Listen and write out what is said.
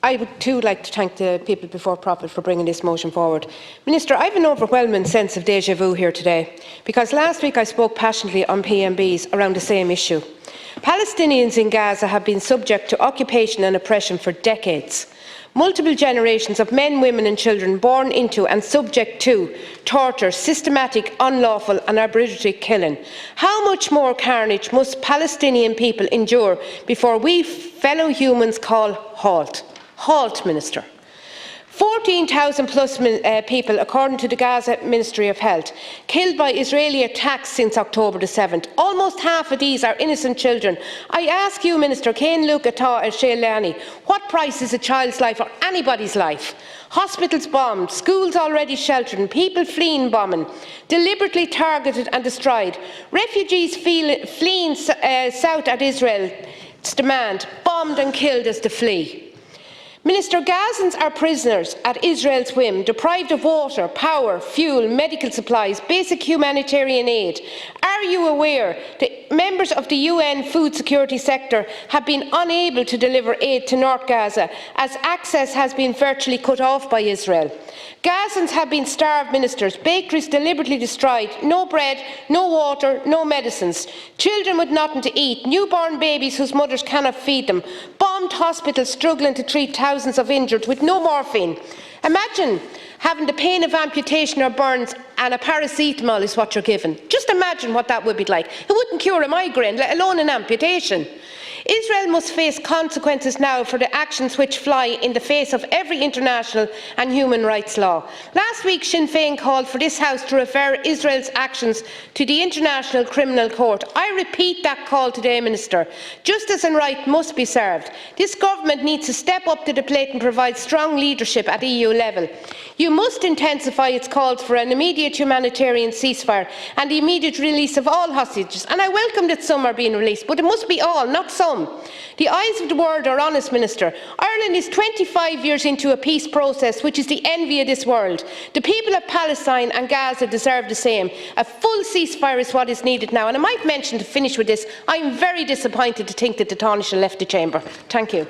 I would too like to thank the people before profit for bringing this motion forward. Minister, I have an overwhelming sense of déjà vu here today, because last week I spoke passionately on PMBs around the same issue. Palestinians in Gaza have been subject to occupation and oppression for decades. Multiple generations of men, women and children born into and subject to torture, systematic, unlawful and arbitrary killing. How much more carnage must Palestinian people endure before we fellow humans call halt? Halt, Minister. 14,000 plus people, according to the Gaza Ministry of Health, killed by Israeli attacks since October the 7th. Almost half of these are innocent children. I ask you, Minister, Cén Luc Atá Sheilani, what price is a child's life or anybody's life? Hospitals bombed, schools already sheltering, people fleeing bombing, deliberately targeted and destroyed, refugees fleeing south at Israel's demand, bombed and killed as they flee. Minister, Gazans are prisoners at Israel's whim, deprived of water, power, fuel, medical supplies, basic humanitarian aid. Are you aware that members of the UN food security sector have been unable to deliver aid to North Gaza as access has been virtually cut off by Israel? Gazans have been starved, ministers, bakeries deliberately destroyed, no bread, no water, no medicines, children with nothing to eat, newborn babies whose mothers cannot feed them, bombed hospitals struggling to treat thousands of injured with no morphine. Imagine having the pain of amputation or burns and a paracetamol is what you're given. Just imagine what that would be like. It wouldn't cure a migraine, let alone an amputation. Israel must face consequences now for the actions which fly in the face of every international and human rights law. Last week, Sinn Féin called for this House to refer Israel's actions to the International Criminal Court. I repeat that call today, Minister. Justice and right must be served. This government needs to step up to the plate and provide strong leadership at EU level. You must intensify its calls for an immediate humanitarian ceasefire and the immediate release of all hostages. And I welcome that some are being released, but it must be all, not some. The eyes of the world are on us, Minister. Ireland is 25 years into a peace process which is the envy of this world. The people of Palestine and Gaza deserve the same. A full ceasefire is what is needed now. And I might mention, to finish with this, I am very disappointed to think that the Taoiseach left the chamber. Thank you.